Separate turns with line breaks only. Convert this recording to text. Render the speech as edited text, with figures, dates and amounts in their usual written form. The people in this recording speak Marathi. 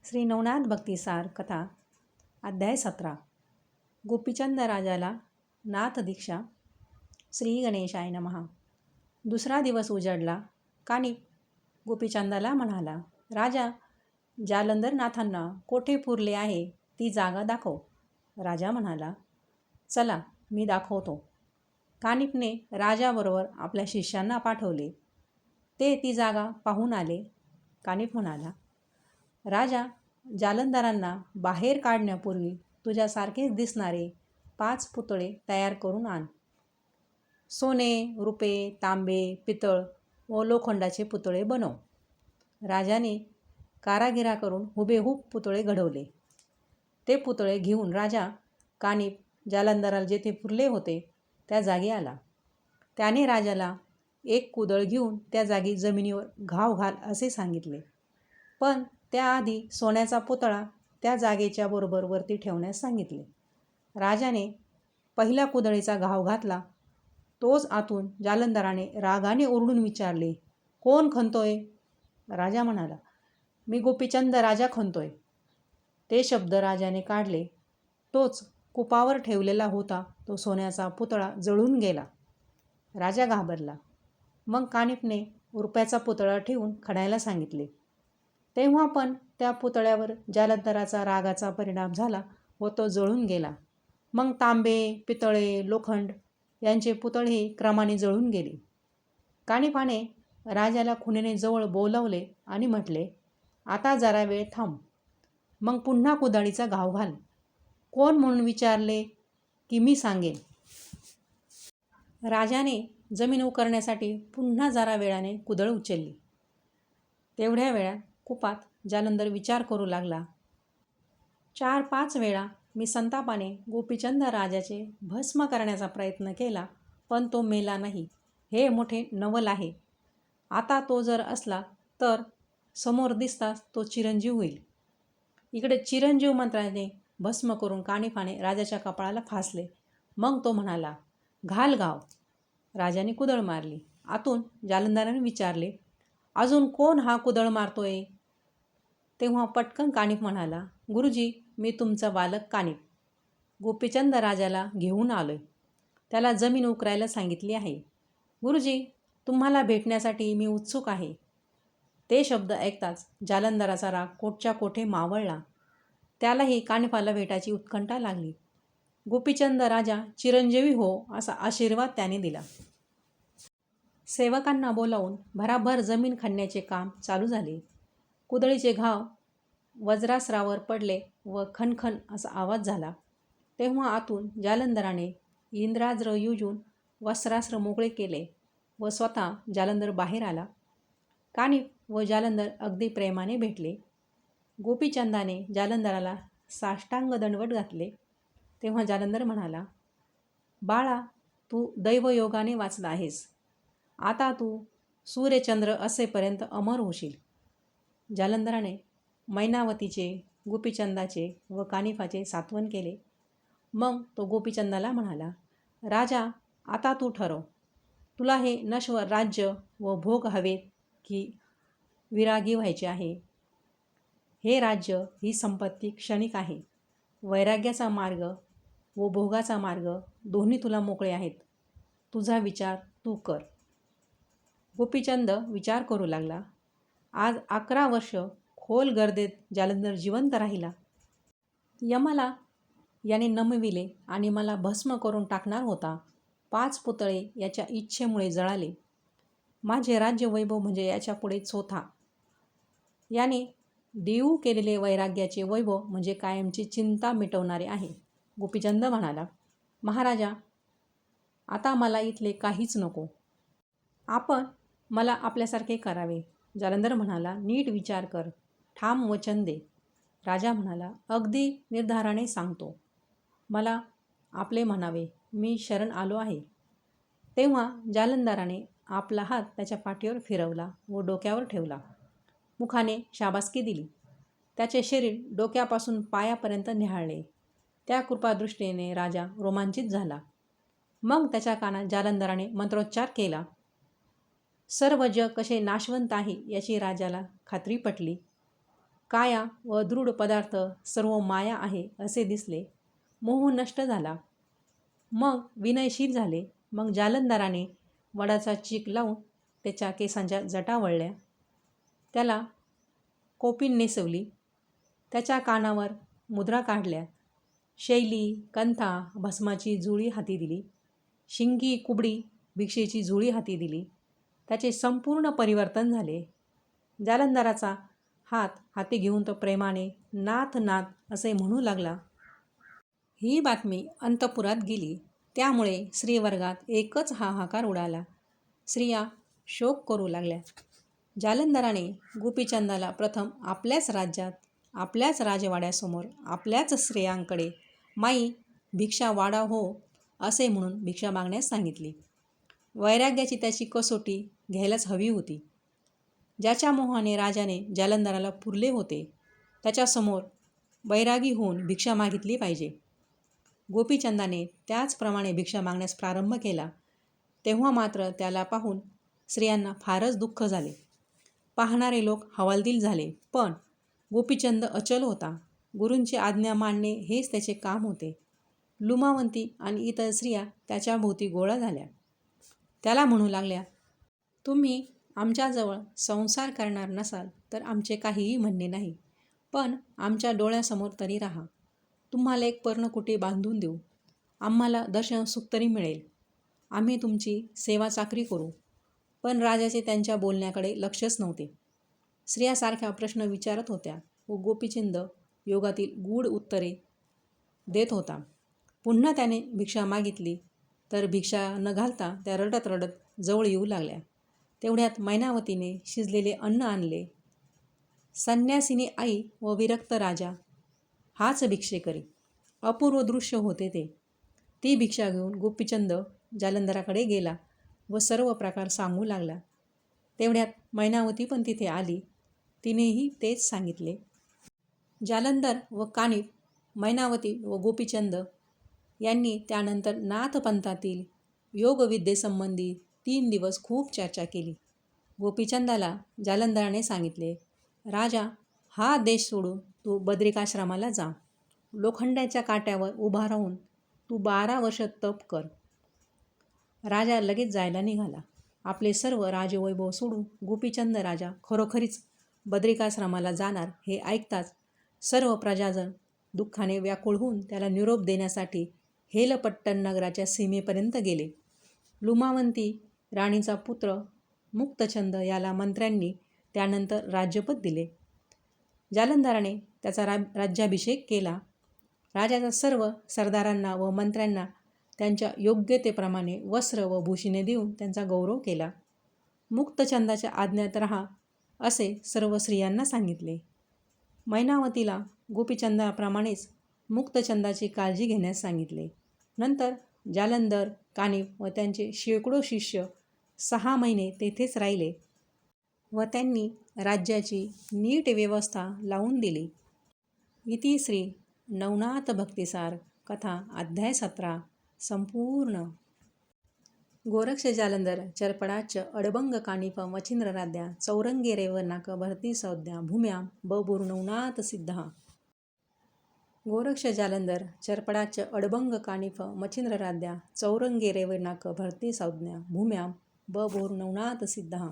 श्री नवनाथ भक्तिसार कथा अध्याय 17 गोपीचंद राजाला नाथ दीक्षा. श्री गणेशाय नमः. दुसरा दिवस उजडला. कानिप गोपीचंदाला म्हणाला, राजा, जालंधरनाथांना कोठे पुरले आहे ती जागा दाखव. राजा म्हणाला, चला मी दाखवतो. कानिपने राजाबरोबर आपल्या शिष्यांना पाठवले. ते ती जागा पाहून आले. कानिप म्हणाला, राजा, जालंधरांना बाहेर काढण्यापूर्वी तुझ्यासारखेच दिसणारे 5 पुतळे तयार करून आण. सोने, रुपे, तांबे, पितळ व लोखंडाचे पुतळे बनव. राजाने कारागिराकडून हुबेहूब पुतळे घडवले. ते पुतळे घेऊन राजा कानिप जालंधराला जेथे पुरले होते त्या जागी आला. त्याने राजाला एक कुदळ घेऊन त्या जागी जमिनीवर घाव घाल असे सांगितले. पण त्याआधी सोन्याचा पुतळा त्या जागेच्या बरोबर वरती ठेवण्यास सांगितले. राजाने पहिल्या कुदळीचा घाव घातला. तोच आतून जालंधराने रागाने ओरडून विचारले, कोण खणतोय? राजा म्हणाला, मी गोपीचंद राजा खणतोय. ते शब्द राजाने काढले. तोच कुपावर ठेवलेला होता तो सोन्याचा पुतळा जळून गेला. राजा घाबरला. मग कानिपने रुपयाचा पुतळा ठेवून खणायला सांगितले. तेव्हा पण त्या पुतळ्यावर जालंधराचा रागाचा परिणाम झाला व तो जळून गेला. मग तांबे, पितळे, लोखंड यांचे पुतळेही क्रमाने जळून गेले. कानिपाने राजाला खुणेने जवळ बोलावले आणि म्हटले, आता जरा वेळ थांब. मग पुन्हा कुदळीचा घाव घाल. कोण म्हणून विचारले की मी सांगेन. राजाने जमीन उकरण्यासाठी पुन्हा जरा वेळाने कुदळ उचलली. तेवढ्या वेळात कुपात जालंधर विचार करू लागला. 4-5 वेळा मी संतापाने गोपीचंद राजाचे भस्म करण्याचा प्रयत्न केला, पण तो मेला नाही. हे मोठे नवल आहे. आता तो जर असला तर समोर दिसताच तो चिरंजीव होईल. इकडे चिरंजीव मंत्राने भस्म करून कानिपाने राजाच्या कपाळाला फासले. मग तो म्हणाला, घाल घाव. राजाने कुदळ मारली. आतून जालंधराने विचारले, अजून कोण हा कुदळ मारतोय? तेव्हा पटकन कानिप म्हणाला, गुरुजी, मी तुमचा बालक कानिप गोपीचंद राजाला घेऊन आलोय. त्याला जमीन उकरायला सांगितली आहे. गुरुजी, तुम्हाला भेटण्यासाठी मी उत्सुक आहे. ते शब्द ऐकताच जालंधराचा राग कोटच्या कोठे मावळला. त्यालाही कानिपाला भेटायची उत्कंठा लागली. गोपीचंद राजा चिरंजीवी हो असा आशीर्वाद त्याने दिला. सेवकांना बोलावून भराभर जमीन खणण्याचे काम चालू झाले. कुदळीचे घाव वज्रास्त्रावर पडले व खणखण असा आवाज झाला. तेव्हा आतून जालंधराने इंद्रास्त्र युजून वस्त्रास्त्र मोकळे केले व स्वतः जालंधर बाहेर आला. कानिप व जालंधर अगदी प्रेमाने भेटले. गोपीचंदाने जालंधराला साष्टांग दंडवत घातले. तेव्हा जालंधर म्हणाला, बाळा, तू दैवयोगाने वाचला आहेस. आता तू सूर्यचंद्र असेपर्यंत अमर होशील. जालंधराने मैनावतीचे, गोपीचंदाचे व कानिपाचे सांत्वन केले. मग तो गोपीचंदाला म्हणाला, राजा, आता तू ठरव. तुला हे नश्वर राज्य व भोग हवेत की विरागी व्हायचे आहे? हे राज्य, ही संपत्ती क्षणिक आहे. वैराग्याचा मार्ग व भोगाचा मार्ग दोन्ही तुला मोकळे आहेत. तुझा विचार तू कर. गोपीचंद विचार करू लागला. आज 11 वर्ष खोल गर्देत जालंधर जिवंत राहिला. यमाला याने नमविले आणि मला भस्म करून टाकणार होता. 5 पुतळे याच्या इच्छेमुळे जळाले. माझे राज्य वैभव म्हणजे याच्यापुढे चोथा. याने देऊ केलेले वैराग्याचे वैभव म्हणजे कायमची चिंता मिटवणारे आहे. गोपीचंद म्हणाला, महाराजा, आता मला इथले काहीच नको. आपण मला आपल्यासारखे करावे. जालंधर म्हणाला, नीट विचार कर. ठाम वचन दे. राजा म्हणाला, अगदी निर्धाराने सांगतो. मला आपले म्हणावे. मी शरण आलो आहे. तेव्हा जालंधराने आपला हात त्याच्या पाठीवर फिरवला व डोक्यावर ठेवला. मुखाने शाबासकी दिली. त्याचे शरीर डोक्यापासून पायापर्यंत निहाळले. त्या कृपादृष्टीने राजा रोमांचित झाला. मग त्याच्या कानात जालंधराने मंत्रोच्चार केला. सर्व जग कसे नाशवंत आहे याची राजाला खात्री पटली. काया व दृढ पदार्थ सर्व माया आहे असे दिसले. मोह नष्ट झाला. मग विनयशील झाले. मग जालंधराने वडाचा चीक लावून त्याच्या केसांच्या जटा वळल्या. त्याला कोपीन नेसवली. त्याच्या कानावर मुद्रा काढल्या. शैली, कंथा, भस्माची जुळी हाती दिली. शिंगी, कुबडी, भिक्षेची जुळी हाती दिली. त्याचे संपूर्ण परिवर्तन झाले. जालंधराचा हात हाती घेऊन तो प्रेमाने नाथ नाथ असे म्हणू लागला. ही बातमी अंतपुरात गेली. त्यामुळे स्त्रीवर्गात एकच हाहाकार उडाला. स्त्रिया शोक करू लागल्या. जालंधराने गोपीचंदाला प्रथम आपल्याच राज्यात, आपल्याच राजवाड्यासमोर, आपल्याच स्त्रियांकडे माई भिक्षा वाडा हो असे म्हणून भिक्षा मागण्यास सांगितली. वैराग्याची त्याची कसोटी घ्यायलाच हवी होती. ज्याच्या मोहाने राजाने जालंधराला पुरले होते त्याच्यासमोर वैरागी होऊन भिक्षा मागितली पाहिजे. गोपीचंदाने त्याचप्रमाणे भिक्षा मागण्यास प्रारंभ केला. तेव्हा मात्र त्याला पाहून स्त्रियांना फारच दुःख झाले. पाहणारे लोक हवालदिल झाले. पण गोपीचंद अचल होता. गुरूंची आज्ञा मानणे हेच त्याचे काम होते. लुमावंती आणि इतर स्त्रिया त्याच्या भोवती गोळा झाल्या. त्याला म्हणू लागल्या, तुम्ही आमच्याजवळ संसार करणार नसाल तर आमचे काहीही म्हणणे नाही. पण आमच्या डोळ्यासमोर तरी राहा. तुम्हाला एक पर्णकुटी बांधून देऊ. आम्हाला दर्शन सुख तरी मिळेल. आम्ही तुमची सेवा चाकरी करू. पण राजाचे त्यांच्या बोलण्याकडे लक्षच नव्हते. स्त्रियासारख्या प्रश्न विचारत होत्या व गोपीचंद योगातील गूढ उत्तरे देत होता. पुन्हा त्याने भिक्षा मागितली तर भिक्षा न घालता त्या रडत रडत जवळ येऊ लागल्या. तेवढ्यात मैनावतीने शिजलेले अन्न आणले. संन्यासिनी आई व विरक्त राजा हाच भिक्षेकरी. अपूर्व दृश्य होते ते. ती भिक्षा घेऊन गोपीचंद जालंधराकडे गेला व सर्व प्रकार सांगू लागला. तेवढ्यात मैनावती पण तिथे आली. तिनेही तेच सांगितले. जालंधर व कानिफ, मैनावती व गोपीचंद यांनी त्यानंतर नाथपंथातील योगविद्येसंबंधी 3 दिवस खूप चर्चा केली. गोपीचंदाला जालंधराने सांगितले, राजा, हा देश सोडून तू बद्रिकाश्रमाला जा. लोखंडाच्या काट्यावर उभा राहून तू 12 वर्ष तप कर. राजा लगेच जायला निघाला. आपले सर्व राजवैभव सोडून गोपीचंद राजा खरोखरीच बद्रिकाश्रमाला जाणार हे ऐकताच सर्व प्रजाजन दुःखाने व्याकुळ होऊन त्याला निरोप देण्यासाठी हेलपट्टण नगराच्या सीमेपर्यंत गेले. लुमावंती राणीचा पुत्र मुक्तचंद याला मंत्र्यांनी त्यानंतर राज्यपद दिले. जालंधराने त्याचा राज्याभिषेक केला. राजाच्या सर्व सरदारांना व मंत्र्यांना त्यांच्या योग्यतेप्रमाणे वस्त्र व भूषणे देऊन त्यांचा गौरव केला. मुक्तचंदाच्या आज्ञेत राहा असे सर्व स्त्रियांना सांगितले. मैनावतीला गोपीचंदाप्रमाणेच मुक्तचंदाची काळजी घेण्यास सांगितले. नंतर जालंधर, कानिफ व त्यांचे शेकडो शिष्य 6 महिने तेथेच राहिले व त्यांनी राज्याची नीट व्यवस्था लावून दिली. इति श्री नवनाथ भक्तिसार कथा अध्याय 17 संपूर्ण. गोरक्ष जालंधर चरपडाच अडबंग कानिफ मच्छिंद्रराध्या चौरंगी रेवनाक भरती संज्ञा भूम्यां बबूर्नवनाथ सिद्धा. गोरक्ष जालंधर चरपडाच अडबंग कानिफ मच्छिंद्रराध्या चौरंगी रेवनाक भरती संज्ञा भूम्यां बबूर्नवनाथ सिद्धा.